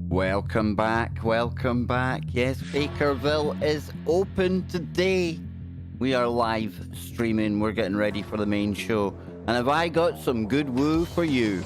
Welcome back, welcome back. Yes, Bakerville is open today. We are live streaming, we're getting ready for the main show. And have I got some good woo for you?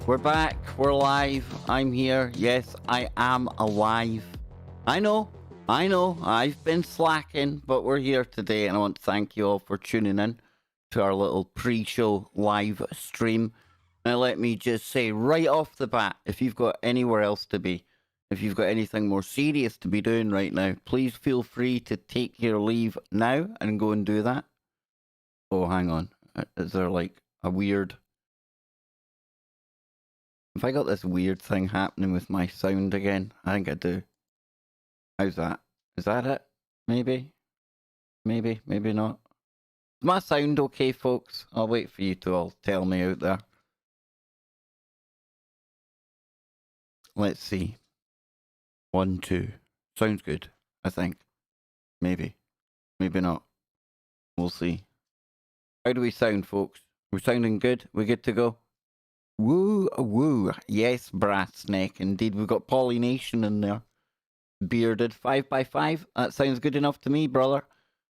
We're back, we're live, I'm here, yes, I am alive. I know, I've been slacking, but we're here today, and I want to thank you all for tuning in to our little pre-show live stream. Now let me just say right off the bat, if you've got anywhere else to be, if you've got anything more serious to be doing right now, please feel free to take your leave now and go and do that. Oh, hang on, is there like a weird... Have I got this weird thing happening with my sound again? I think I do. How's that? Is that it? Maybe? Maybe not. Is my sound okay, folks? I'll wait for you to all tell me out there. Let's see. 1, 2. Sounds good, I think. Maybe. Maybe not. We'll see. How do we sound, folks? We're sounding good? We good to go? Woo, woo. Yes, Brass Snake. Indeed, we've got Pollination in there. Bearded 5x5. That sounds good enough to me, brother.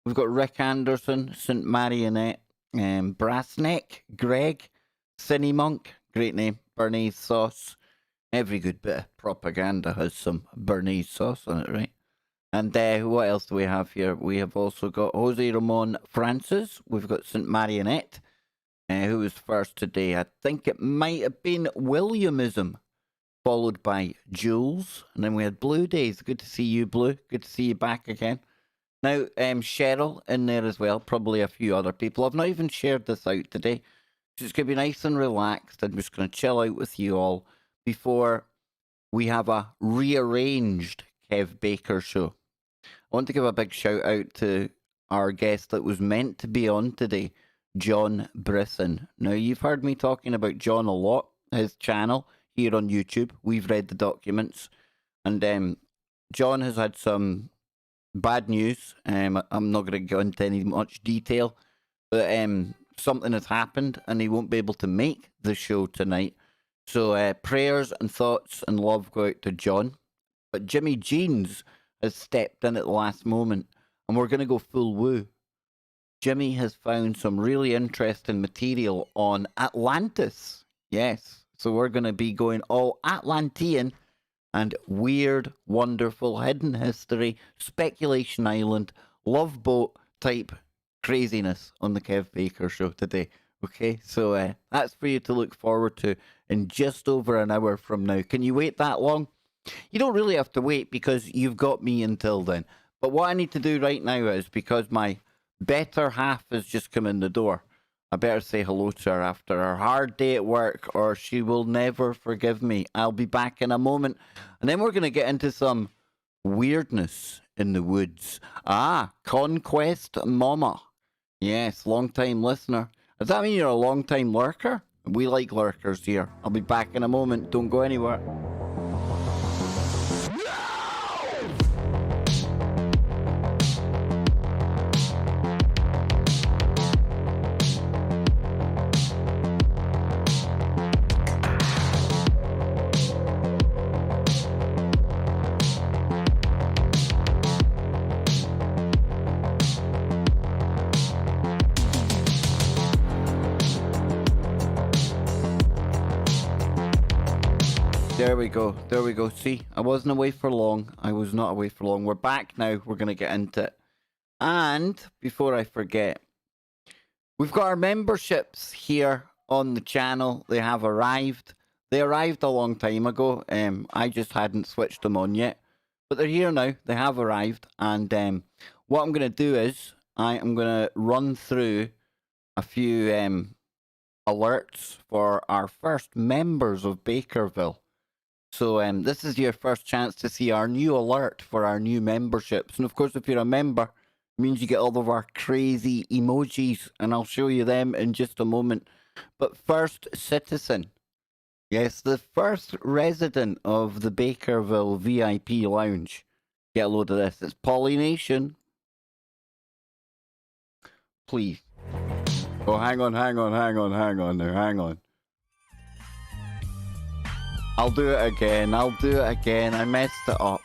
We've got Rick Anderson, St. Marionette, Brass Neck, Greg, Cinny Monk. Great name. Bernaise sauce. Every good bit of propaganda has some Bernaise sauce on it, right? And what else do we have here? We have also got Jose Ramon Francis. We've got St. Marionette. Who was first today? I think it might have been Williamism, followed by Jules, and then we had Blue Days. Good to see you, Blue. Good to see you back again. Now, Cheryl in there as well, probably a few other people. I've not even shared this out today. So it's going to be nice and relaxed. I'm just going to chill out with you all before we have a rearranged Kev Baker show. I want to give a big shout out to our guest that was meant to be on today, John Brisson. Now, you've heard me talking about John a lot, his channel here on YouTube. We've read the documents, and John has had some bad news. I'm not going to go into any much detail, but something has happened, and he won't be able to make the show tonight. So prayers and thoughts and love go out to John. But Jimmy Jeans has stepped in at the last moment, and we're going to go full woo. Jimmy has found some really interesting material on Atlantis. Yes, so we're going to be going all Atlantean and weird, wonderful, hidden history, speculation island, love boat type craziness on the Kev Baker show today. Okay, so that's for you to look forward to in just over an hour from now. Can you wait that long? You don't really have to wait because you've got me until then. But what I need to do right now is, because my better half has just come in the door, I better say hello to her after her hard day at work, or she will never forgive me. I'll be back in a moment, and then we're going to get into some weirdness in the woods. Conquest Mama. Yes, long-time listener. Does that mean you're a long-time lurker? We like lurkers here. I'll be back in a moment. Don't go anywhere. There we go. There we go. See, I wasn't away for long. I was not away for long. We're back now. We're going to get into it. And before I forget, we've got our memberships here on the channel. They have arrived. They arrived a long time ago. I just hadn't switched them on yet. But they're here now. They have arrived. And what I'm going to do is I am going to run through a few alerts for our first members of Bakerville. So this is your first chance to see our new alert for our new memberships. And of course, if you're a member, it means you get all of our crazy emojis. And I'll show you them in just a moment. But first, citizen. Yes, the first resident of the Bakerville VIP lounge. Get a load of this. It's Pollination. Please. Oh, hang on there, hang on. I'll do it again, I messed it up.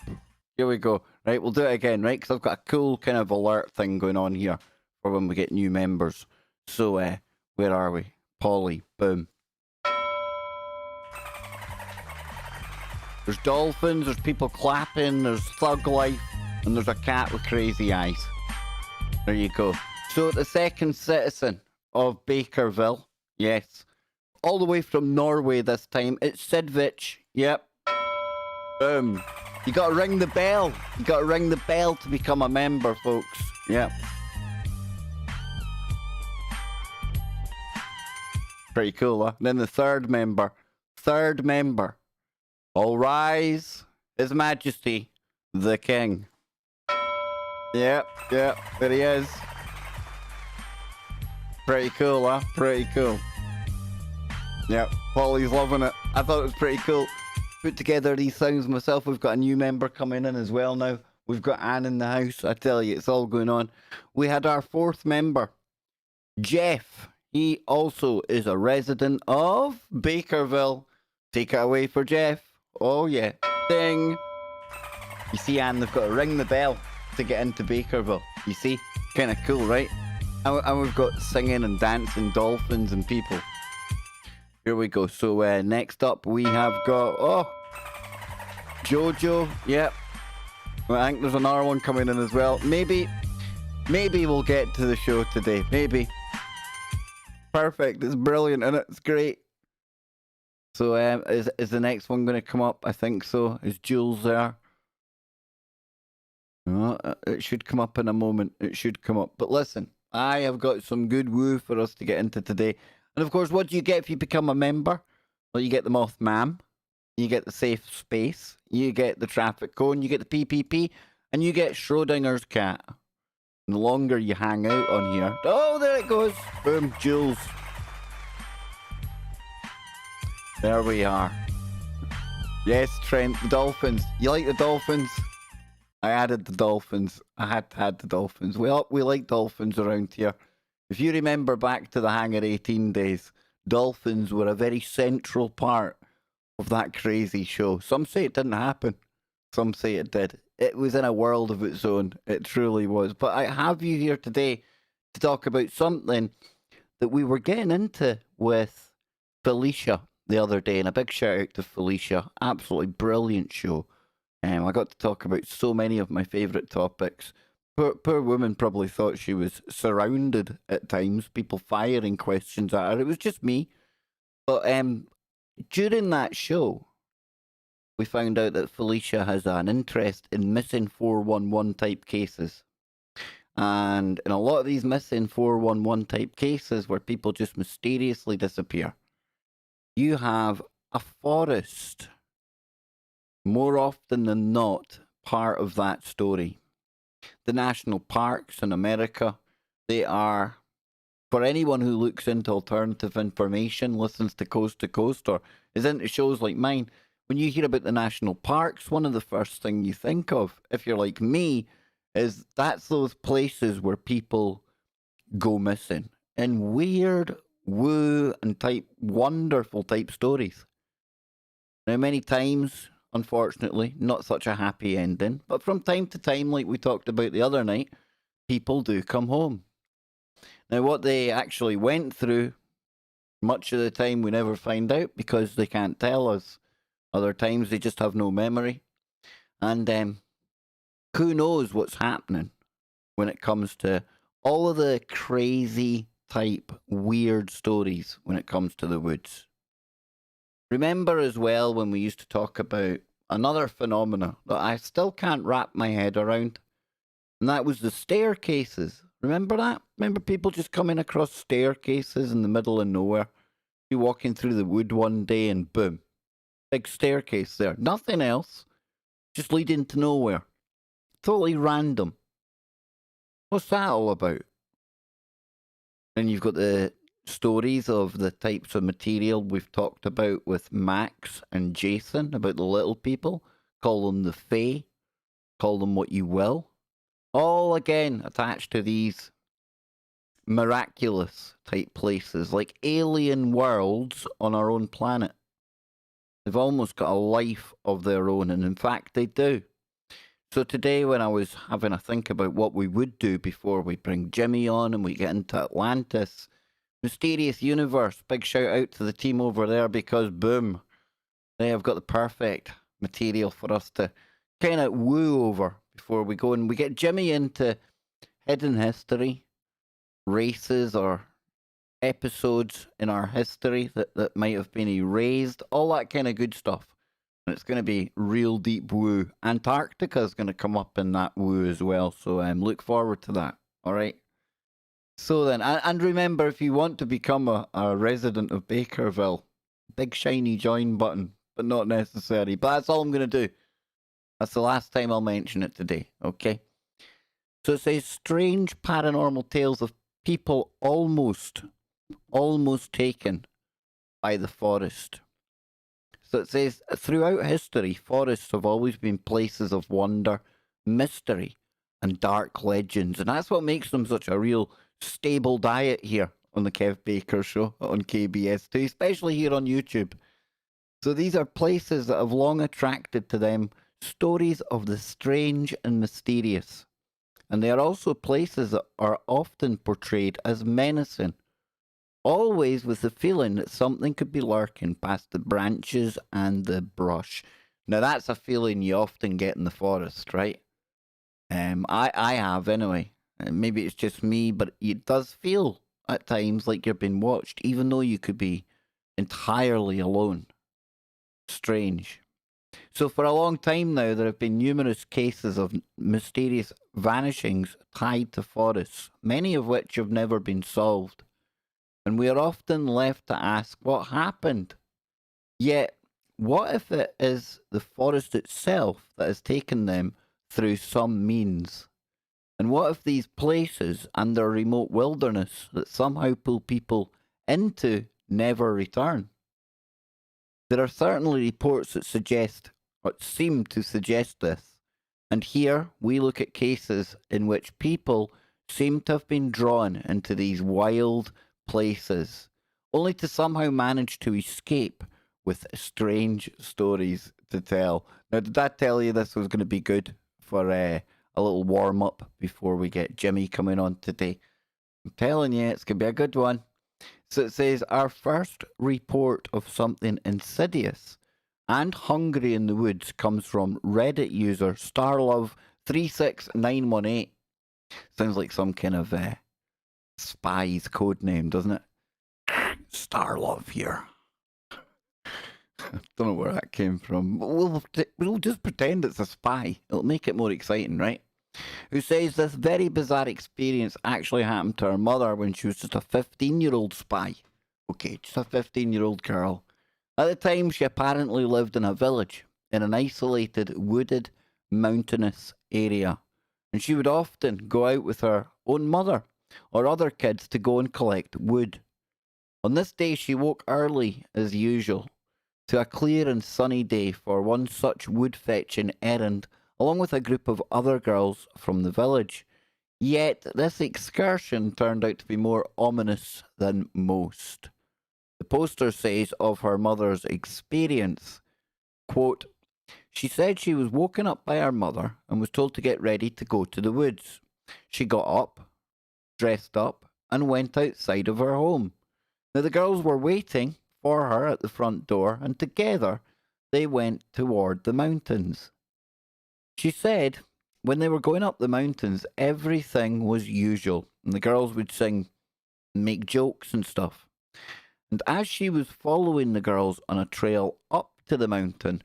Here we go. Right, we'll do it again, right? Because I've got a cool kind of alert thing going on here for when we get new members. So, where are we? Polly, boom. There's dolphins, there's people clapping, there's thug life, and there's a cat with crazy eyes. There you go. So the second citizen of Bakerville, yes, all the way from Norway this time, it's Sidvich. Yep. Boom. You gotta ring the bell. You gotta ring the bell to become a member, folks. Yep. Pretty cool, huh? And then the third member. All rise, His Majesty, the King. Yep, there he is. Pretty cool, huh? Pretty cool. Yep, Polly's loving it. I thought it was pretty cool. Put together these things myself. We've got a new member coming in as well now. We've got Anne in the house. I tell you, it's all going on. We had our fourth member, Jeff. He also is a resident of Bakerville. Take it away for Jeff. Oh, yeah. Ding. You see, Anne, they've got to ring the bell to get into Bakerville. You see? Kind of cool, right? And we've got singing and dancing dolphins and people. Here we go. So, next up, we have got... Jojo. Yep. Well, I think there's another one coming in as well. Maybe we'll get to the show today. Maybe. Perfect. It's brilliant, and it's great. So, is the next one going to come up? I think so. Is Jules there? Oh, it should come up in a moment. It should come up. But listen, I have got some good woo for us to get into today. And of course, what do you get if you become a member? Well, you get the Moth Ma'am. You get the safe space. You get the traffic cone. You get the PPP. And you get Schrodinger's cat. And the longer you hang out on here... Oh, there it goes. Boom, Jules. There we are. Yes, Trent, the dolphins. You like the dolphins? I added the dolphins. I had to add the dolphins. We like dolphins around here. If you remember back to the Hangar 18 days, dolphins were a very central part of that crazy show. Some say it didn't happen. Some say it did. It was in a world of its own. It truly was. But I have you here today to talk about something that we were getting into with Felicia the other day, and a big shout out to Felicia. Absolutely brilliant show. I got to talk about so many of my favourite topics. Poor woman probably thought she was surrounded at times, people firing questions at her. It was just me. But during that show, we found out that Felicia has an interest in missing 411 type cases. And in a lot of these missing 411 type cases where people just mysteriously disappear, you have a forest, more often than not, part of that story. The national parks in America, they are, for anyone who looks into alternative information, listens to Coast, or is into shows like mine, when you hear about the national parks, one of the first things you think of, if you're like me, is that's those places where people go missing. And weird, woo, and wonderful type stories. Now, many times, unfortunately, not such a happy ending, but from time to time, like we talked about the other night, people do come home. Now, what they actually went through, much of the time we never find out because they can't tell us. Other times they just have no memory. And who knows what's happening when it comes to all of the crazy type weird stories when it comes to the woods. Remember as well when we used to talk about another phenomena that I still can't wrap my head around, and that was the staircases. Remember that? Remember people just coming across staircases in the middle of nowhere? You walking through the wood one day and boom, big staircase there. Nothing else, just leading to nowhere. Totally random. What's that all about? And you've got the stories of the types of material we've talked about with Max and Jason about the little people. Call them the Fae. Call them what you will. All again attached to these miraculous type places, like alien worlds on our own planet. They've almost got a life of their own, and in fact, they do. So today, when I was having a think about what we would do before we bring Jimmy on and we get into Atlantis, Mysterious Universe, big shout out to the team over there because boom, they have got the perfect material for us to kind of woo over before we go. And we get Jimmy into hidden history, races or episodes in our history that might have been erased, all that kind of good stuff. And it's going to be real deep woo. Antarctica is going to come up in that woo as well. So look forward to that. All right. So then, and remember, if you want to become a resident of Bakerville, big shiny join button, but not necessary. But that's all I'm going to do. That's the last time I'll mention it today. Okay. So it says strange paranormal tales of people almost taken by the forest. So it says, throughout history, forests have always been places of wonder, mystery, and dark legends. And that's what makes them such a real stable diet here on the Kev Baker Show on KBS too, especially here on YouTube. So these are places that have long attracted to them stories of the strange and mysterious. And they are also places that are often portrayed as menacing, always with the feeling that something could be lurking past the branches and the brush. Now that's a feeling you often get in the forest, right? I have anyway. Maybe it's just me, but it does feel at times like you're being watched, even though you could be entirely alone. Strange. So for a long time now, there have been numerous cases of mysterious vanishings tied to forests, many of which have never been solved. And we are often left to ask what happened. Yet, what if it is the forest itself that has taken them through some means? And what if these places and their remote wilderness that somehow pull people into never return? There are certainly reports that suggest, or seem to suggest this. And here we look at cases in which people seem to have been drawn into these wild places, only to somehow manage to escape with strange stories to tell. Now, did that tell you this was going to be good for a little warm up before we get Jimmy coming on today? I'm telling you, it's going to be a good one. So it says, our first report of something insidious and hungry in the woods comes from Reddit user Starlove36918. Sounds like some kind of spy's code name, doesn't it? Starlove here. I don't know where that came from. We'll just pretend it's a spy. It'll make it more exciting, right? Who says this very bizarre experience actually happened to her mother when she was just a 15-year-old spy. Okay, just a 15-year-old girl. At the time, she apparently lived in a village in an isolated, wooded, mountainous area. And she would often go out with her own mother or other kids to go and collect wood. On this day, she woke early, as usual, to a clear and sunny day for one such wood-fetching errand, along with a group of other girls from the village. Yet this excursion turned out to be more ominous than most. The poster says of her mother's experience, quote, she said she was woken up by her mother and was told to get ready to go to the woods. She got up, dressed up, and went outside of her home. Now the girls were waiting for her at the front door, and together they went toward the mountains. She said when they were going up the mountains, everything was usual, and the girls would sing and make jokes and stuff. And as she was following the girls on a trail up to the mountain,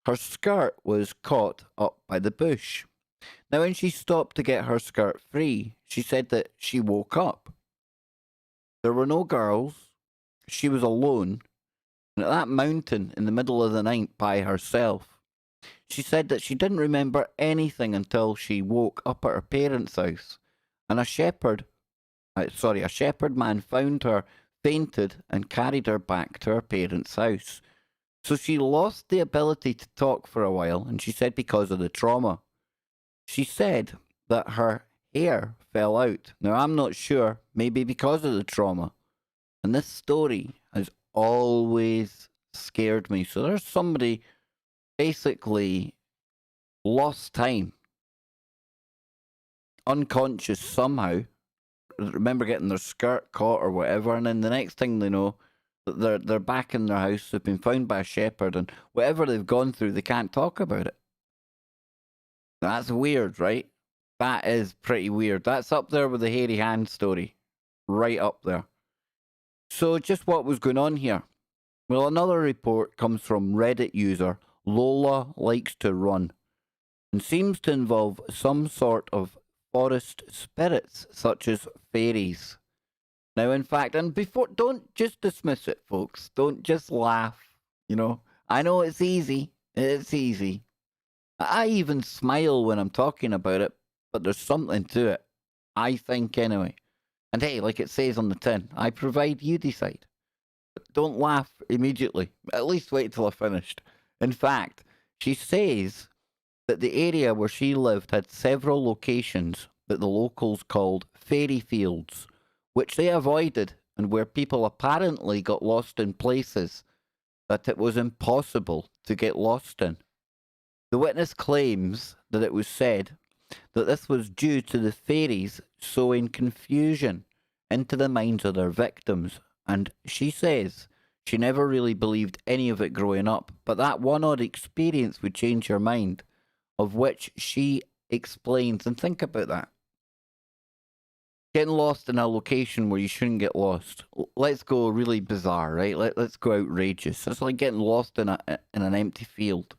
her skirt was caught up by the bush. Now, when she stopped to get her skirt free, she said that she woke up. There were no girls. She was alone, and at that mountain in the middle of the night by herself. She said that she didn't remember anything until she woke up at her parents' house, and a shepherd man found her, fainted, and carried her back to her parents' house. So she lost the ability to talk for a while, and she said because of the trauma. She said that her hair fell out. Now, I'm not sure, maybe because of the trauma. And this story has always scared me. So there's somebody basically lost time, unconscious somehow. Remember getting their skirt caught or whatever, and then the next thing they know, they're back in their house. They've been found by a shepherd, and whatever they've gone through, they can't talk about it. That's weird, right? That is pretty weird. That's up there with the hairy hand story, right up there. So, just what was going on here? Well, another report comes from Reddit user Lola Likes to Run, and seems to involve some sort of forest spirits, such as fairies. Now, in fact, and before, don't just dismiss it, folks. Don't just laugh. You know, I know it's easy. It's easy. I even smile when I'm talking about it, but there's something to it. I think, anyway. And hey, like it says on the tin, I provide, you decide. But don't laugh immediately. At least wait till I finished. In fact, she says that the area where she lived had several locations that the locals called fairy fields, which they avoided, and where people apparently got lost in places that it was impossible to get lost in. The witness claims that it was said that this was due to the fairies sowing confusion into the minds of their victims, and she says she never really believed any of it growing up, but that one odd experience would change her mind, of which she explains. And think about that. Getting lost in a location where you shouldn't get lost. Let's go really bizarre, right? Let's go outrageous. It's like getting lost in an empty field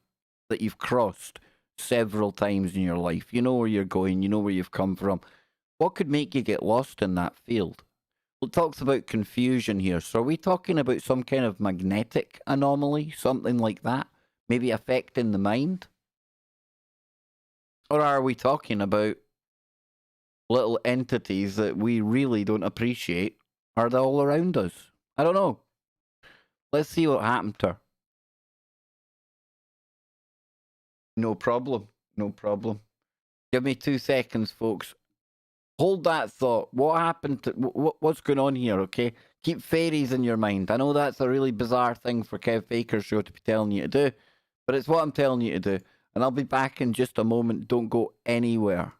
that you've crossed several times in your life. You know where you're going, you know where you've come from. What could make you get lost in that field? Well, it talks about confusion here. So are we talking about some kind of magnetic anomaly, something like that? Maybe affecting the mind? Or are we talking about little entities that we really don't appreciate? Are they all around us? I don't know. Let's see what happened to her. No problem. No problem. Give me 2 seconds, folks. Hold that thought. What happened to... What's going on here, okay? Keep fairies in your mind. I know that's a really bizarre thing for Kev Baker's show to be telling you to do, but it's what I'm telling you to do. And I'll be back in just a moment. Don't go anywhere.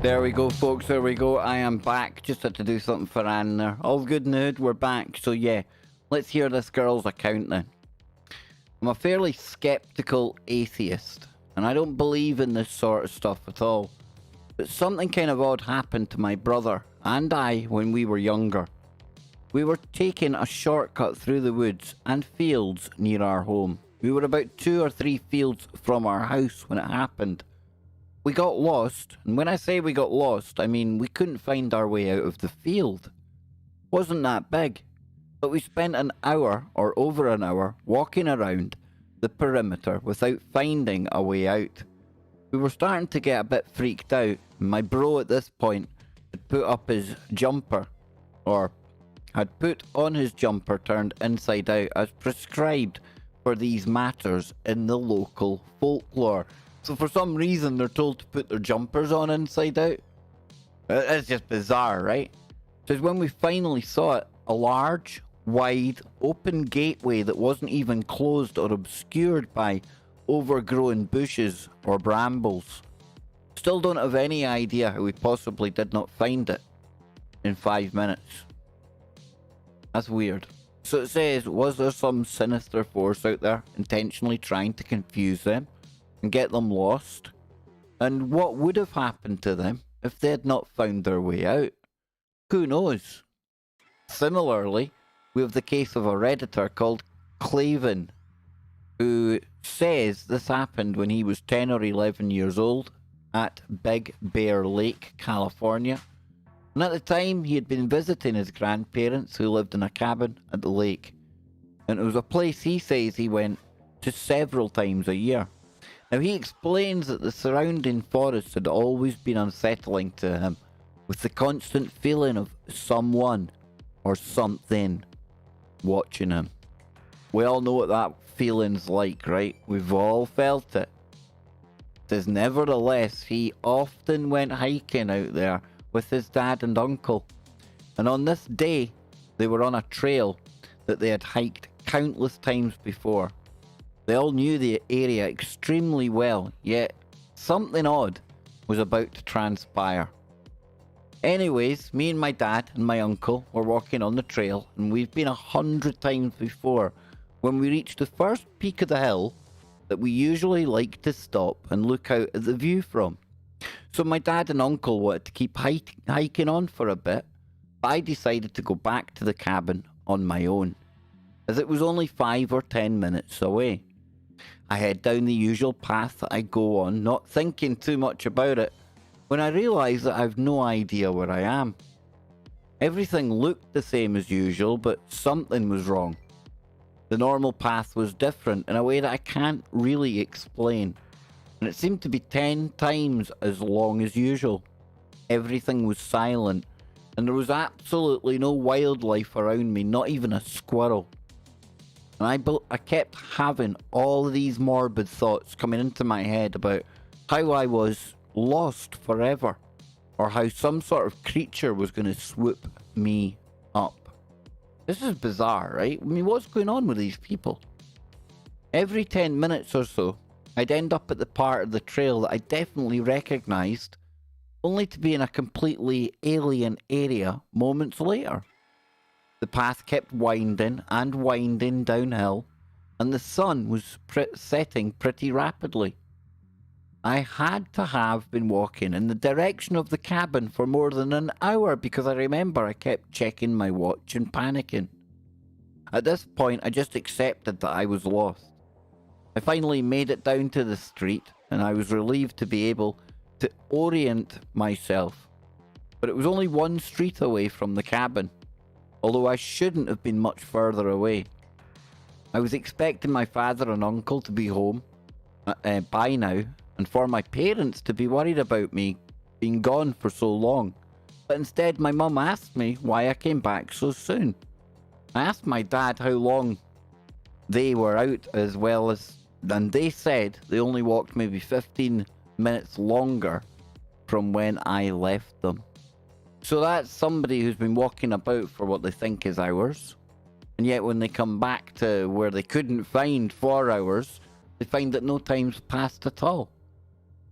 There we go, folks. There we go. I am back. Just had to do something for Anne there. All good nude. We're back. So yeah, let's hear this girl's account then. I'm a fairly skeptical atheist, and I don't believe in this sort of stuff at all. But something kind of odd happened to my brother and I when we were younger. We were taking a shortcut through the woods and fields near our home. We were about 2 or 3 fields from our house when it happened. We got lost, and when I say we got lost, I mean we couldn't find our way out of the field. It wasn't that big, but we spent an hour or over an hour walking around the perimeter without finding a way out. We were starting to get a bit freaked out, and my bro at this point had put up his jumper, or had put on his jumper turned inside out as prescribed for these matters in the local folklore. So for some reason, they're told to put their jumpers on inside out. It's just bizarre, right? Because when we finally saw it, a large, wide, open gateway that wasn't even closed or obscured by overgrown bushes or brambles. Still don't have any idea how we possibly did not find it in 5 minutes. That's weird. So it says, was there some sinister force out there intentionally trying to confuse them and get them lost? And what would have happened to them if they had not found their way out? Who knows? Similarly, we have the case of a Redditor called Claven, who says this happened when he was 10 or 11 years old at Big Bear Lake, California. And at the time, he had been visiting his grandparents who lived in a cabin at the lake. And it was a place he says he went to several times a year. Now, he explains that the surrounding forest had always been unsettling to him, with the constant feeling of someone or something watching him. We all know what that feeling's like, right? We've all felt it. Says, nevertheless, he often went hiking out there with his dad and uncle. And on this day, they were on a trail that they had hiked countless times before. They all knew the area extremely well, yet something odd was about to transpire. Anyways, me and my dad and my uncle were walking on the trail, and we've been 100 times before when we reached the first peak of the hill that we usually like to stop and look out at the view from. So my dad and uncle wanted to keep hiking on for a bit, but I decided to go back to the cabin on my own, as it was only 5 or 10 minutes away. I head down the usual path that I go on, not thinking too much about it, when I realise that I've no idea where I am. Everything looked the same as usual, but something was wrong. The normal path was different in a way that I can't really explain, and it seemed to be 10 times as long as usual. Everything was silent, and there was absolutely no wildlife around me, not even a squirrel. And I kept having all these morbid thoughts coming into my head about how I was lost forever, or how some sort of creature was going to swoop me up. This is bizarre, right? I mean, what's going on with these people? Every 10 minutes or so, I'd end up at the part of the trail that I definitely recognised, only to be in a completely alien area moments later. The path kept winding and winding downhill, and the sun was setting pretty rapidly. I had to have been walking in the direction of the cabin for more than an hour because I remember I kept checking my watch and panicking. At this point, I just accepted that I was lost. I finally made it down to the street, and I was relieved to be able to orient myself. But it was only one street away from the cabin, although I shouldn't have been much further away. I was expecting my father and uncle to be home by now, and for my parents to be worried about me being gone for so long. But instead, my mum asked me why I came back so soon. I asked my dad how long they were out as well as, and they said they only walked maybe 15 minutes longer from when I left them. So that's somebody who's been walking about for what they think is hours, and yet when they come back to where they couldn't find 4 hours, they find that no time's passed at all.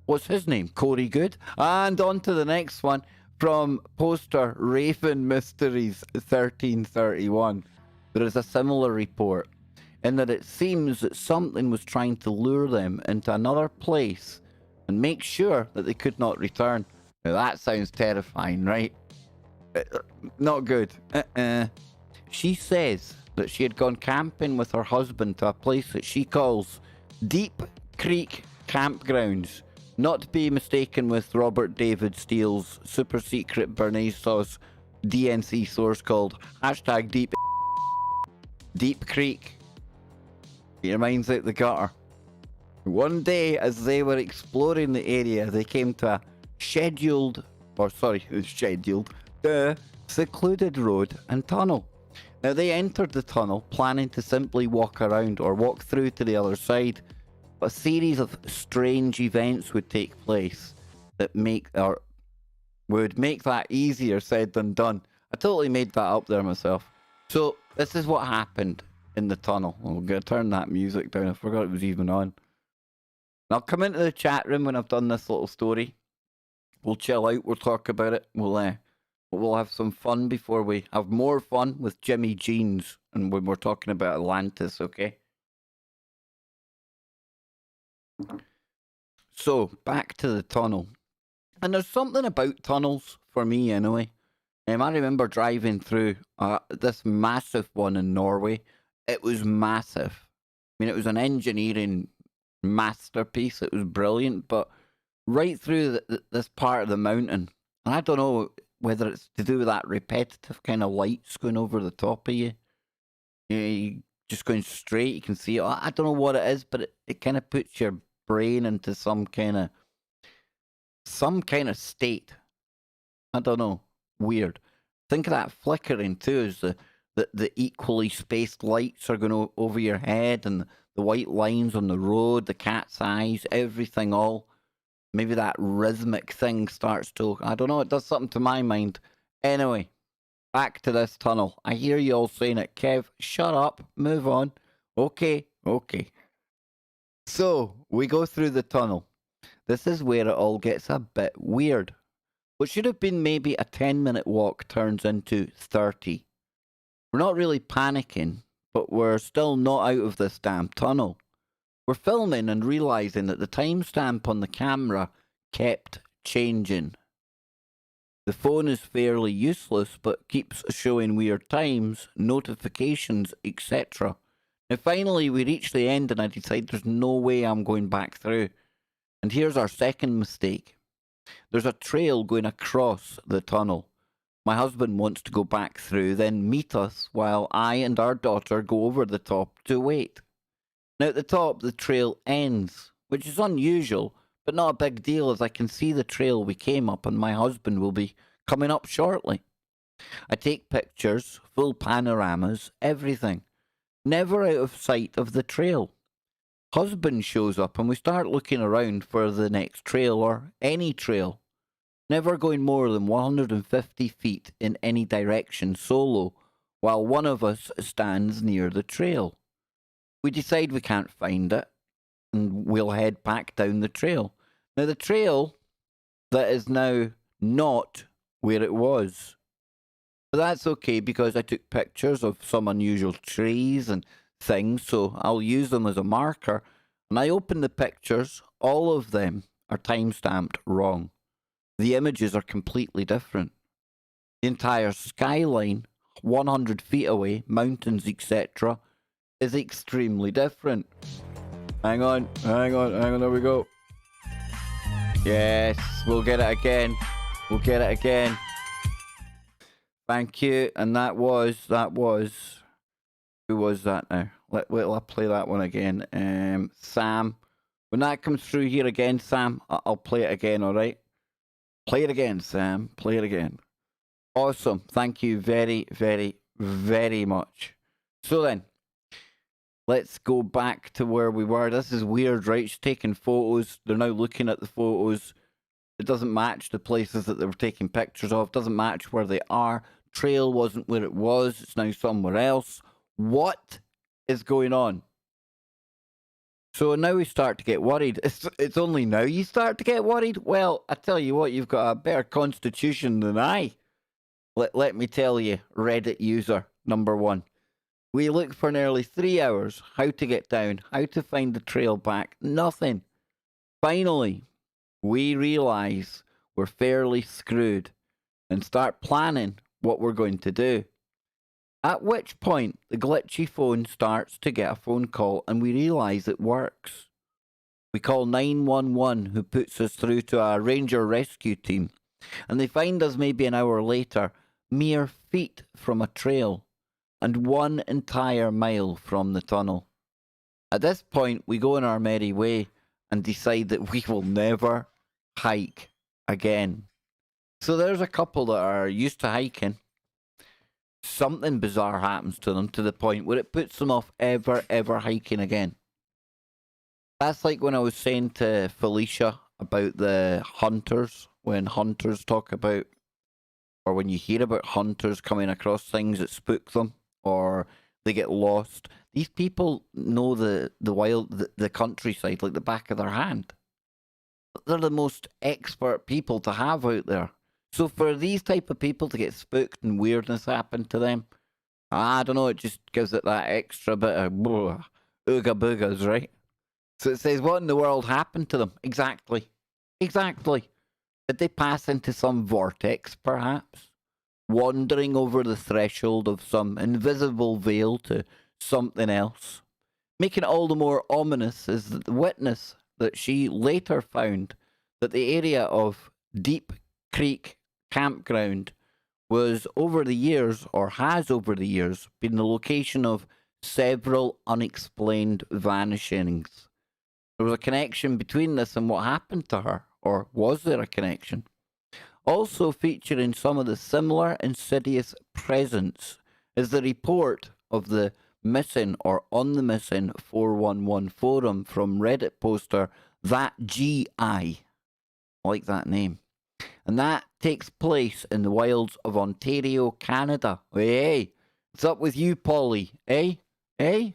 What's his name? Corey Good? And on to the next one from poster Raven Mysteries 1331. There is a similar report in that it seems that something was trying to lure them into another place and make sure that they could not return. Now that sounds terrifying, right? Not good. She says that she had gone camping with her husband to a place that she calls Deep Creek Campgrounds, not to be mistaken with Robert David Steele's super secret Bernaise sauce DNC source called #Deep Creek. Get your minds out the gutter. One day, as they were exploring the area, they came to a secluded road and tunnel. Now, they entered the tunnel planning to simply walk around or walk through to the other side, but a series of strange events would take place that would make that easier said than done. I totally made that up there myself. So, this is what happened in the tunnel. I'm going to turn that music down. I forgot it was even on. And I'll come into the chat room when I've done this little story. We'll chill out. We'll talk about it. We'll have some fun before we have more fun with Jimmy Jeans and when we're talking about Atlantis, okay? So, back to the tunnel. And there's something about tunnels, for me anyway. I remember driving through this massive one in Norway. It was massive. I mean, it was an engineering masterpiece. It was brilliant, but right through this part of the mountain, and I don't know whether it's to do with that repetitive kind of lights going over the top of you. You just going straight, you can see it. I don't know what it is, but it kind of puts your brain into some kind of state. I don't know. Weird. Think of that flickering too, as the equally spaced lights are going over your head, and the white lines on the road, the cat's eyes, everything all. Maybe that rhythmic thing starts to, I don't know, it does something to my mind. Anyway, back to this tunnel. I hear you all saying it. Kev, shut up, move on. Okay. So, we go through the tunnel. This is where it all gets a bit weird. What should have been maybe a 10-minute walk turns into 30. We're not really panicking, but we're still not out of this damn tunnel. We're filming and realising that the timestamp on the camera kept changing. The phone is fairly useless, but keeps showing weird times, notifications, etc. Now finally we reach the end and I decide there's no way I'm going back through. And here's our second mistake. There's a trail going across the tunnel. My husband wants to go back through, then meet us while I and our daughter go over the top to wait. Now at the top the trail ends, which is unusual, but not a big deal as I can see the trail we came up and my husband will be coming up shortly. I take pictures, full panoramas, everything. Never out of sight of the trail. Husband shows up and we start looking around for the next trail or any trail. Never going more than 150 feet in any direction solo while one of us stands near the trail. We decide we can't find it, and we'll head back down the trail. Now, the trail that is now not where it was. But that's okay because I took pictures of some unusual trees and things, so I'll use them as a marker. And I open the pictures, all of them are time-stamped wrong. The images are completely different. The entire skyline, 100 feet away, mountains, etc., is extremely different. Hang on, there we go. Yes, we'll get it again. Thank you, and that was, who was that now? I'll play that one again. Sam. When that comes through here again, Sam, I'll play it again, alright? Play it again, Sam. Play it again. Awesome. Thank you very, very, very much. So then, let's go back to where we were. This is weird, right? She's taking photos. They're now looking at the photos. It doesn't match the places that they were taking pictures of. It doesn't match where they are. Trail wasn't where it was. It's now somewhere else. What is going on? So now we start to get worried. It's only now you start to get worried? Well, I tell you what, you've got a better constitution than I. Let me tell you, Reddit user number 1. We looked for nearly 3 hours. How to get down, how to find the trail back, nothing. Finally, we realise we're fairly screwed and start planning what we're going to do. At which point, the glitchy phone starts to get a phone call and we realise it works. We call 911, who puts us through to a ranger rescue team, and they find us maybe an hour later, mere feet from a trail, and 1 entire mile from the tunnel. At this point, we go on our merry way and decide that we will never hike again. So there's a couple that are used to hiking. something bizarre happens to them to the point where it puts them off ever hiking again. That's like when I was saying to Felicia about the hunters, when hunters talk about, or when you hear about hunters coming across things that spook them, or they get lost. These people know the wild, the countryside like the back of their hand. They're the most expert people to have out there. So for these type of people to get spooked and weirdness happen to them, I don't know, it just gives it that extra bit of ooga boogas, right? So it says, what in the world happened to them? Exactly. Exactly. Did they pass into some vortex, perhaps? Wandering over the threshold of some invisible veil to something else? Making it all the more ominous is the witness that she later found that the area of Deep Creek Campground was over the years, or has over the years, been the location of several unexplained vanishings. There was a connection between this and what happened to her, or was there a connection? Also featuring some of the similar insidious presence is the report of the missing or on the missing 411 forum from Reddit poster That GI. I like that name. And that takes place in the wilds of Ontario, Canada. Hey, what's up with you, Polly? Eh? Eh?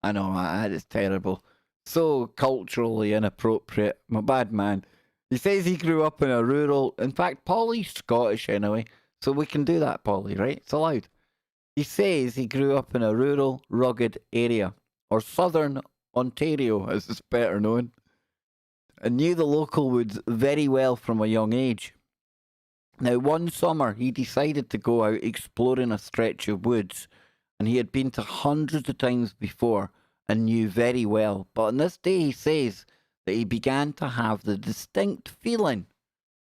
I know, that is terrible. So culturally inappropriate. My bad man. He says he grew up in a rural... In fact, Polly's Scottish anyway, so we can do that, Polly, right? It's allowed. He says he grew up in a rural, rugged area, or southern Ontario, as it's better known, and knew the local woods very well from a young age. Now, one summer, he decided to go out exploring a stretch of woods, and he had been to hundreds of times before and knew very well. But on this day, he says that he began to have the distinct feeling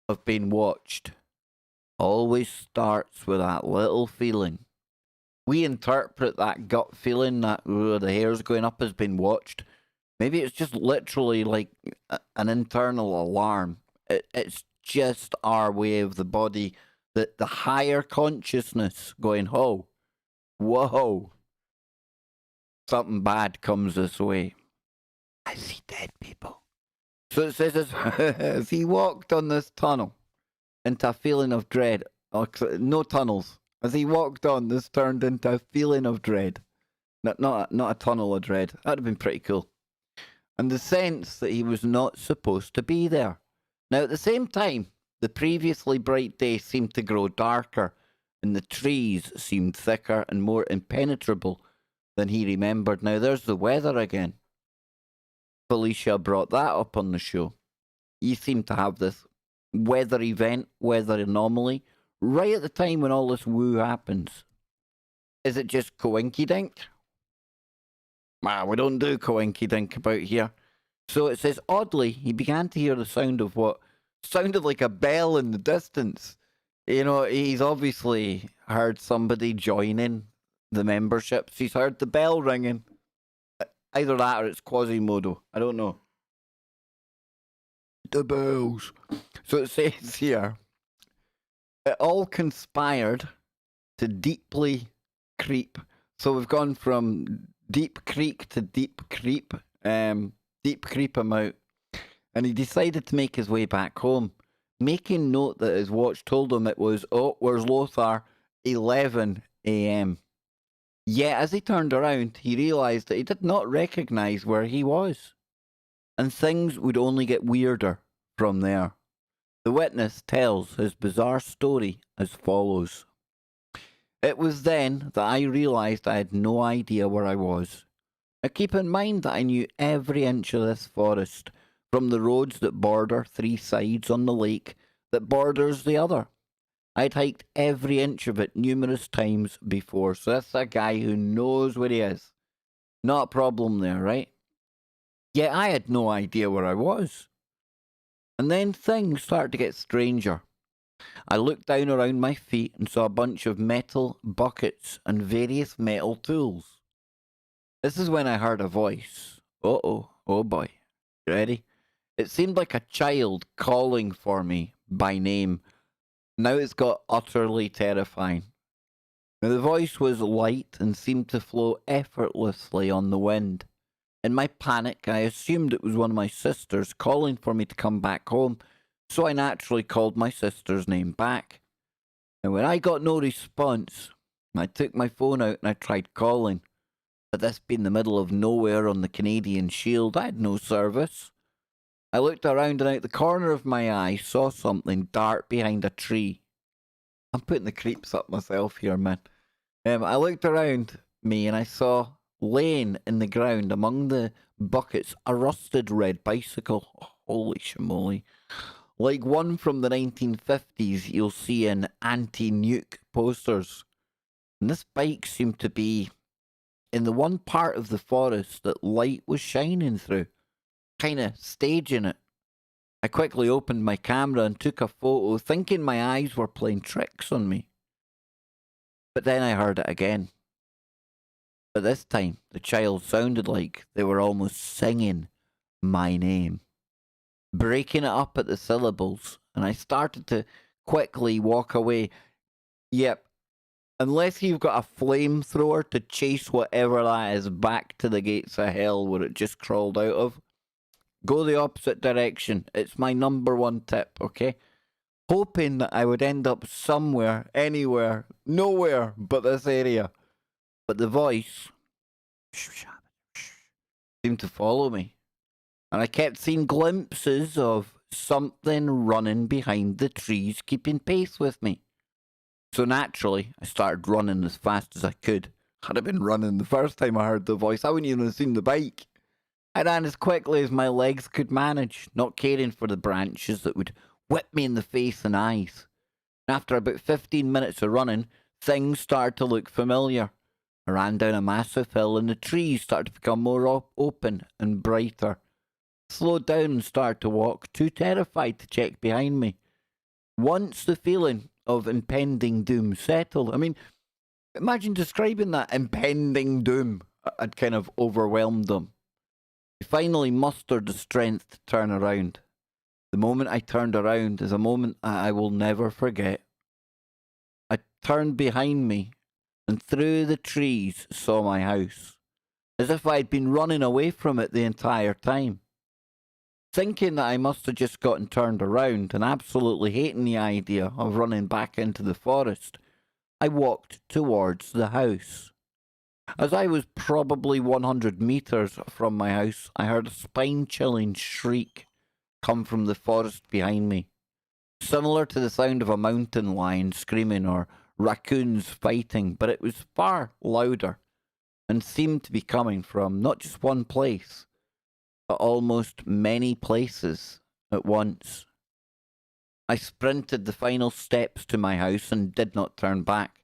of being watched. Always starts with that little feeling. We interpret that gut feeling that the hair's going up as being watched. Maybe it's just literally like an internal alarm. It's just our way of the body, the higher consciousness going, oh, whoa, something bad comes this way. I see dead people. So it says as he walked on this tunnel into a feeling of dread. No tunnels. As he walked on, this turned into a feeling of dread. Not a tunnel of dread. That'd have been pretty cool. And the sense that he was not supposed to be there. Now, at the same time, the previously bright day seemed to grow darker, and the trees seemed thicker and more impenetrable than he remembered. Now, there's the weather again. Felicia brought that up on the show. You seem to have this weather event, weather anomaly, right at the time when all this woo happens. Is it just coinky-dink? We don't do coinky-dink about here. So it says, oddly, he began to hear the sound of what sounded like a bell in the distance. You know, he's obviously heard somebody joining the memberships. He's heard the bell ringing. Either that or it's Quasimodo. I don't know. The bells. So it says here, it all conspired to deeply creep. So we've gone from deep creek to deep creep. Deep creep him out. And he decided to make his way back home, making note that his watch told him it was, where's Lothar? 11 a.m. Yet as he turned around, he realised that he did not recognise where he was. And things would only get weirder from there. The witness tells his bizarre story as follows. It was then that I realised I had no idea where I was. Now keep in mind that I knew every inch of this forest, from the roads that border 3 sides on the lake that borders the other. I'd hiked every inch of it numerous times before, so that's a guy who knows where he is. Not a problem there, right? Yet I had no idea where I was. And then things started to get stranger. I looked down around my feet and saw a bunch of metal buckets and various metal tools. This is when I heard a voice. Oh boy. You ready? It seemed like a child calling for me by name. Now it's got utterly terrifying. Now, the voice was light and seemed to flow effortlessly on the wind. In my panic, I assumed it was one of my sisters calling for me to come back home, so I naturally called my sister's name back. And when I got no response, I took my phone out and I tried calling. But this being the middle of nowhere on the Canadian Shield, I had no service. I looked around and out the corner of my eye saw something dart behind a tree. I'm putting the creeps up myself here, man. I looked around me and I saw laying in the ground among the buckets a rusted red bicycle. Oh, holy shamoly. Like one from the 1950s you'll see in anti-nuke posters. And this bike seemed to be in the one part of the forest that light was shining through, kind of staging it. I quickly opened my camera and took a photo, thinking my eyes were playing tricks on me. But then I heard it again. But this time, the child sounded like they were almost singing my name, breaking it up at the syllables, and I started to quickly walk away. Yep, unless you've got a flamethrower to chase whatever that is back to the gates of hell where it just crawled out of, go the opposite direction. It's my number one tip, okay? Hoping that I would end up somewhere, anywhere, nowhere but this area. But the voice seemed to follow me. And I kept seeing glimpses of something running behind the trees, keeping pace with me. So naturally, I started running as fast as I could. Had I been running the first time I heard the voice, I wouldn't even have seen the bike. I ran as quickly as my legs could manage, not caring for the branches that would whip me in the face and eyes. After about 15 minutes of running, things started to look familiar. I ran down a massive hill and the trees started to become more open and brighter. Slowed down and started to walk, too terrified to check behind me. Once the feeling of impending doom settled, I mean, imagine describing that impending doom. I'd kind of overwhelmed them. I finally mustered the strength to turn around. The moment I turned around is a moment I will never forget. I turned behind me and through the trees saw my house, as if I'd been running away from it the entire time. Thinking that I must have just gotten turned around and absolutely hating the idea of running back into the forest, I walked towards the house. As I was probably 100 metres from my house, I heard a spine-chilling shriek come from the forest behind me, similar to the sound of a mountain lion screaming or raccoons fighting, but it was far louder and seemed to be coming from not just one place, but almost many places at once. I sprinted the final steps to my house and did not turn back.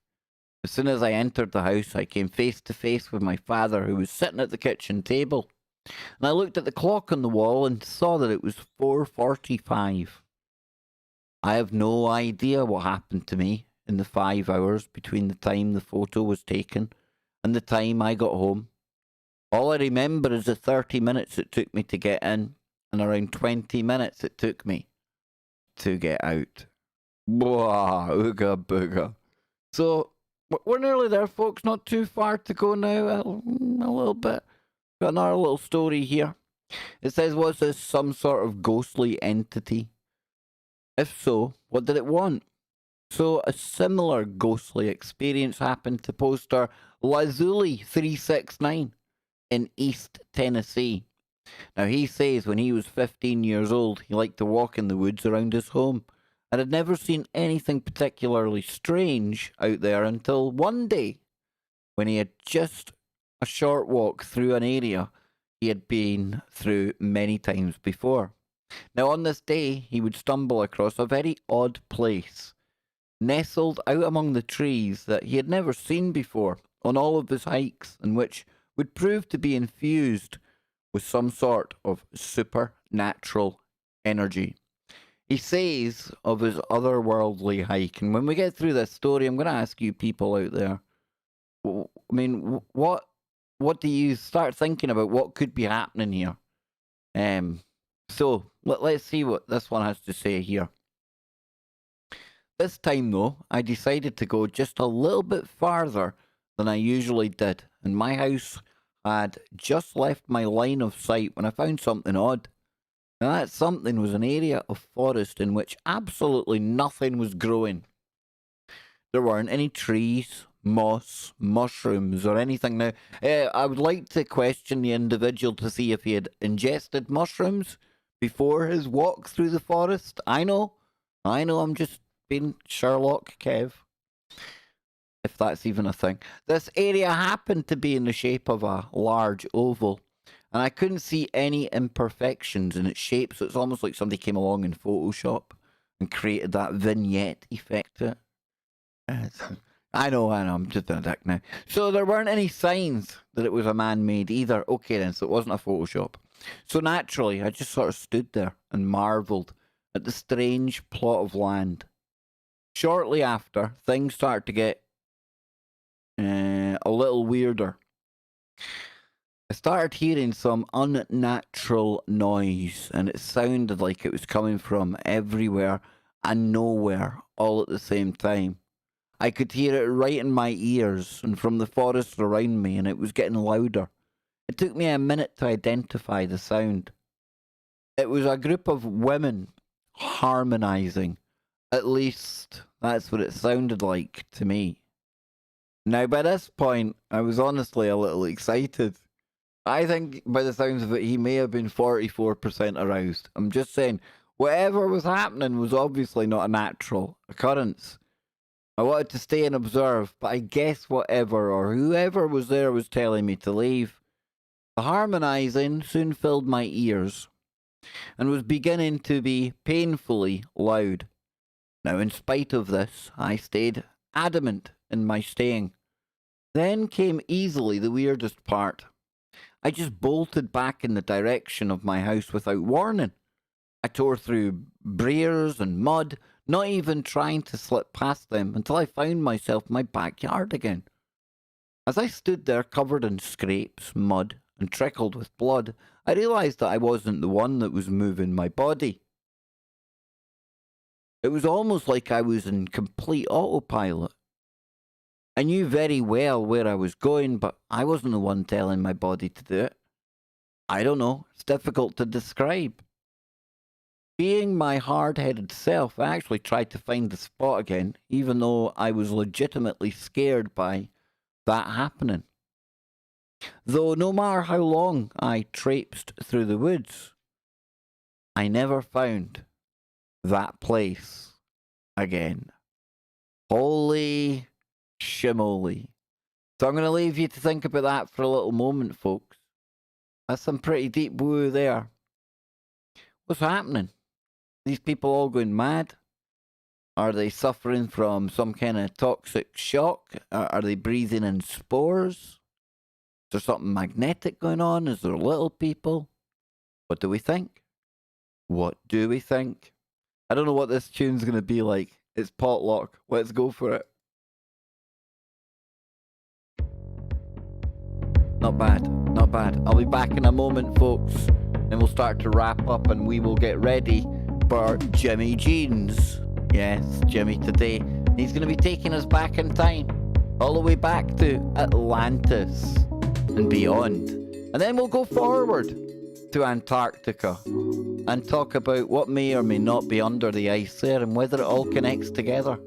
As soon as I entered the house, I came face to face with my father, who was sitting at the kitchen table. And I looked at the clock on the wall and saw that it was 4:45. I have no idea what happened to me in the 5 hours between the time the photo was taken and the time I got home. All I remember is the 30 minutes it took me to get in and around 20 minutes it took me to get out. Blah, ooga booga. So, we're nearly there, folks. Not too far to go now. A little bit. Got another little story here. It says, was this some sort of ghostly entity? If so, what did it want? So, a similar ghostly experience happened to poster Lazuli369 in East Tennessee. Now, he says when he was 15 years old, he liked to walk in the woods around his home and had never seen anything particularly strange out there until one day when he had just a short walk through an area he had been through many times before. Now, on this day, he would stumble across a very odd place, nestled out among the trees that he had never seen before on all of his hikes, and which would prove to be infused with some sort of supernatural energy. He says of his otherworldly hike, and when we get through this story, I'm going to ask you people out there, I mean, what do you start thinking about what could be happening here? So let's see what this one has to say here. This time, though, I decided to go just a little bit farther than I usually did, and my house had just left my line of sight when I found something odd. Now, that something was an area of forest in which absolutely nothing was growing. There weren't any trees, moss, mushrooms, or anything. Now, I would like to question the individual to see if he had ingested mushrooms before his walk through the forest. I know, I'm just being Sherlock, Kev, if that's even a thing. This area happened to be in the shape of a large oval, and I couldn't see any imperfections in its shape, so it's almost like somebody came along in Photoshop and created that vignette effect to it. I know, I'm just a dick now. So there weren't any signs that it was a man-made either. Okay then, so it wasn't a Photoshop. So naturally, I just sort of stood there and marvelled at the strange plot of land. Shortly after, things started to get a little weirder. I started hearing some unnatural noise, and it sounded like it was coming from everywhere and nowhere all at the same time. I could hear it right in my ears and from the forest around me, and it was getting louder. It took me a minute to identify the sound. It was a group of women harmonizing. At least, that's what it sounded like to me. Now, by this point, I was honestly a little excited. I think, by the sounds of it, he may have been 44% aroused. I'm just saying, whatever was happening was obviously not a natural occurrence. I wanted to stay and observe, but I guess whatever or whoever was there was telling me to leave. The harmonizing soon filled my ears and was beginning to be painfully loud. Now, in spite of this, I stayed adamant in my staying. Then came easily the weirdest part. I just bolted back in the direction of my house without warning. I tore through briars and mud, not even trying to slip past them until I found myself in my backyard again. As I stood there covered in scrapes, mud, and trickled with blood, I realised that I wasn't the one that was moving my body. It was almost like I was in complete autopilot. I knew very well where I was going, but I wasn't the one telling my body to do it. I don't know, it's difficult to describe. Being my hard-headed self, I actually tried to find the spot again, even though I was legitimately scared by that happening. Though no matter how long I traipsed through the woods, I never found that place again. Holy shimoly. So I'm going to leave you to think about that for a little moment, folks. That's some pretty deep woo there. What's happening? These people all going mad? Are they suffering from some kind of toxic shock? Are they breathing in spores? Is there something magnetic going on? Is there little people? What do we think? What do we think? I don't know what this tune's going to be like. It's potluck. Let's go for it. Not bad, not bad. I'll be back in a moment, folks. Then we'll start to wrap up and we will get ready for Jimmy Jeans. Yes, Jimmy today. He's going to be taking us back in time. All the way back to Atlantis and beyond. And then we'll go forward to Antarctica and talk about what may or may not be under the ice there and whether it all connects together.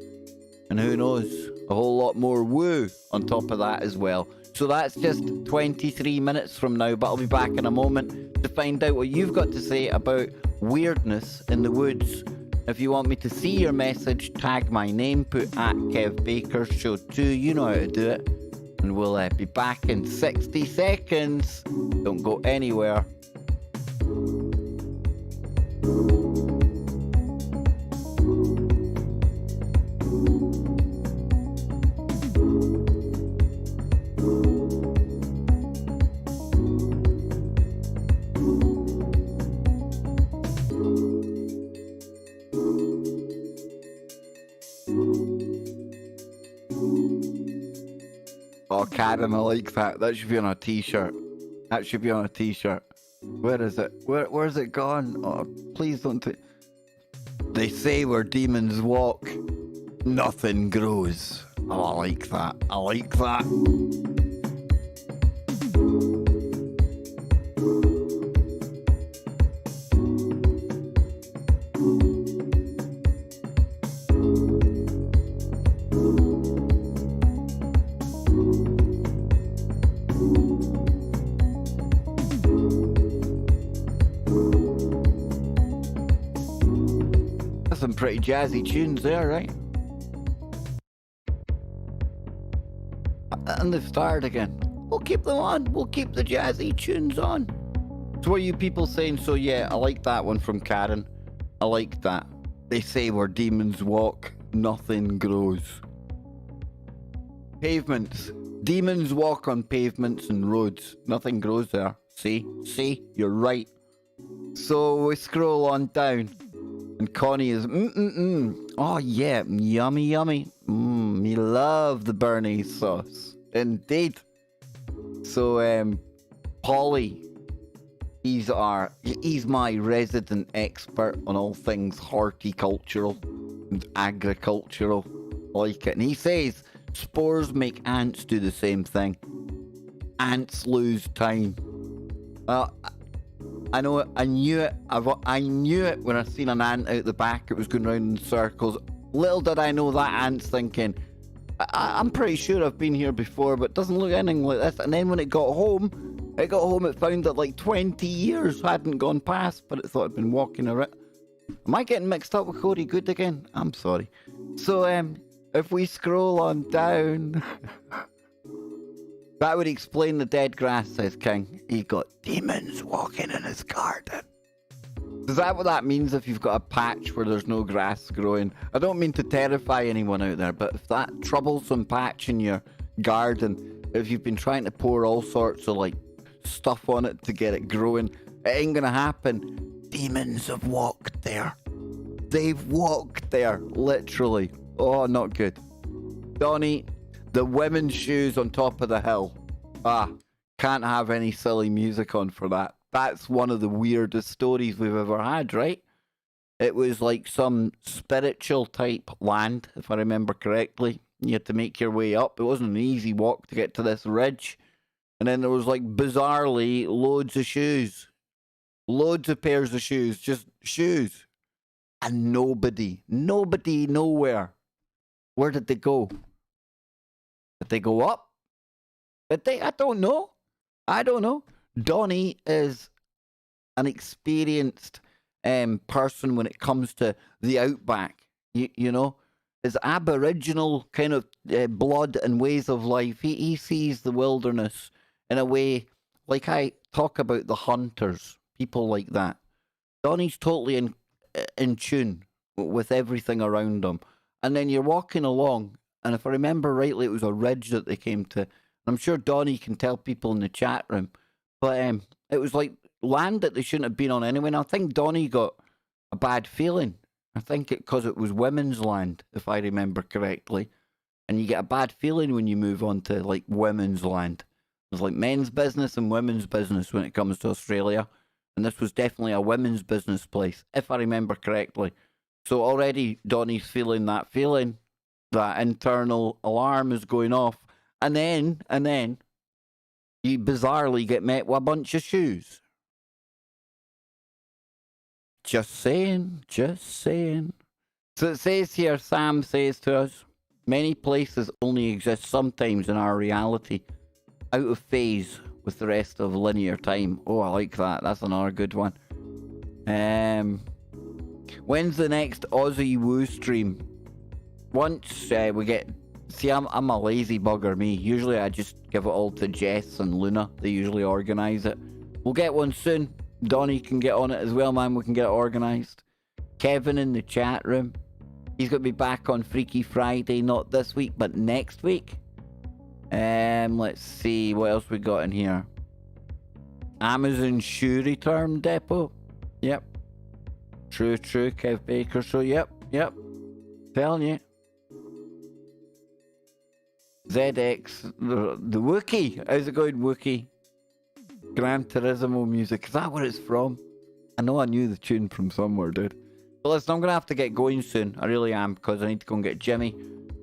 And who knows, a whole lot more woo on top of that as well. So that's just 23 minutes from now, but I'll be back in a moment to find out what you've got to say about weirdness in the woods. If you want me to see your message, tag my name, put at Kev Baker Show 2, you know how to do it. And we'll be back in 60 seconds. Don't go anywhere. Oh, Karen, I like that. That should be on a t-shirt. That should be on a t-shirt. Where is it? Where's it gone? Oh, please don't. They say where demons walk. Nothing grows. Oh, I like that. I like that. That's some pretty jazzy tunes there, right? And they've started again. We'll keep them on. We'll keep the jazzy tunes on. So what are you people saying? So yeah, I like that one from Karen. I like that. They say where demons walk, nothing grows. Pavements. Demons walk on pavements and roads. Nothing grows there. See? See? You're right. So we scroll on down. And Connie is, Oh yeah, yummy, yummy. Me love the Bernaise sauce. Indeed. So, Polly, he's my resident expert on all things horticultural and agricultural. Like it. And he says, spores make ants do the same thing. Ants lose time. I know it. I knew it. I knew it when I seen an ant out the back. It was going round in circles. Little did I know that ant's thinking, I'm pretty sure I've been here before, but it doesn't look anything like this. And then when it got home, it found that like 20 years hadn't gone past, but it thought it'd been walking around. Am I getting mixed up with Cody Good again? I'm sorry. So, if we scroll on down... That would explain the dead grass, says King. He got demons walking in his garden. Is that what that means if you've got a patch where there's no grass growing? I don't mean to terrify anyone out there, but if that troublesome patch in your garden, if you've been trying to pour all sorts of like stuff on it to get it growing, it ain't gonna happen. Demons have walked there. They've walked there, literally. Oh, not good. Donnie, the women's shoes on top of the hill. Can't have any silly music on for that. That's one of the weirdest stories we've ever had, right? It was like some spiritual type land, if I remember correctly. You had to make your way up. It wasn't an easy walk to get to this ridge. And then there was like bizarrely loads of shoes. Loads of pairs of shoes. Just shoes. And nobody nowhere. Where did they go? Did they go up? Did they? I don't know. Donnie is an experienced person when it comes to the outback. You know, his aboriginal kind of blood and ways of life. He sees the wilderness in a way like I talk about the hunters, people like that. Donnie's totally in tune with everything around him. And then you're walking along, and if I remember rightly, it was a ridge that they came to. I'm sure Donnie can tell people in the chat room, but it was like land that they shouldn't have been on anyway. And I think Donnie got a bad feeling. I think because it was women's land, if I remember correctly. And you get a bad feeling when you move on to like women's land. There's like men's business and women's business when it comes to Australia. And this was definitely a women's business place, if I remember correctly. So already Donnie's feeling that internal alarm is going off. And then you bizarrely get met with a bunch of shoes. Just saying. So it says here, Sam says to us, many places only exist sometimes in our reality, out of phase with the rest of linear time. Oh, I like that. That's another good one. When's the next Aussie Woo stream? Once we get... See, I'm a lazy bugger, me. Usually I just give it all to Jess and Luna. They usually organise it. We'll get one soon. Donnie can get on it as well, man. We can get it organised. Kevin in the chat room. He's going to be back on Freaky Friday. Not this week, but next week. Let's see. What else we got in here? Amazon shoe return depot. Yep. True. Kev Baker. So, yep. Telling you. ZX, the Wookiee. How's it going, Wookiee? Gran Turismo music. Is that where it's from? I know I knew the tune from somewhere, dude. But listen, I'm going to have to get going soon. I really am, because I need to go and get Jimmy.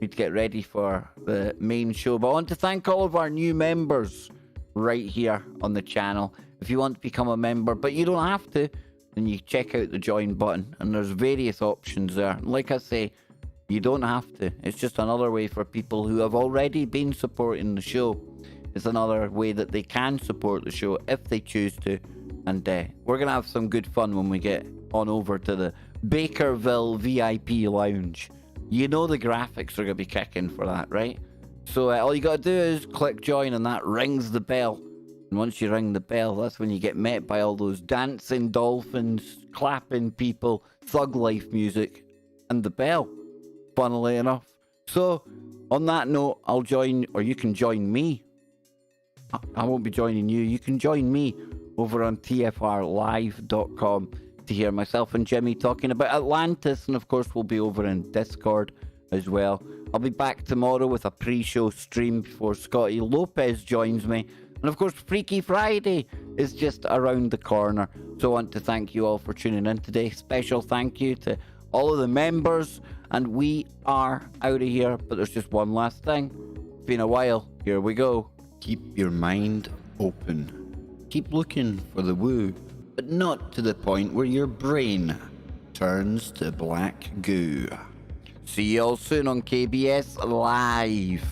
Need to get ready for the main show. But I want to thank all of our new members right here on the channel. If you want to become a member, but you don't have to, then you check out the join button. And there's various options there. And like I say, you don't have to. It's just another way for people who have already been supporting the show. It's another way that they can support the show if they choose to. And we're going to have some good fun when we get on over to the Bakerville VIP lounge. You know the graphics are going to be kicking for that, right? So all you got to do is click join, and that rings the bell. And once you ring the bell, that's when you get met by all those dancing dolphins, clapping people, thug life music, and the bell, funnily enough. So on that note, I'll join, or you can join me. I won't be joining you. You can join me over on tfrlive.com to hear myself and Jimmy talking about Atlantis, and of course we'll be over in Discord as well. I'll be back tomorrow with a pre-show stream before Scotty Lopez joins me, and of course Freaky Friday is just around the corner. So I want to thank you all for tuning in today. Special thank you to all of the members, and we are out of here. But there's just one last thing. It's been a while. Here we go. Keep your mind open. Keep looking for the woo, but not to the point where your brain turns to black goo. See y'all soon on KBS Live.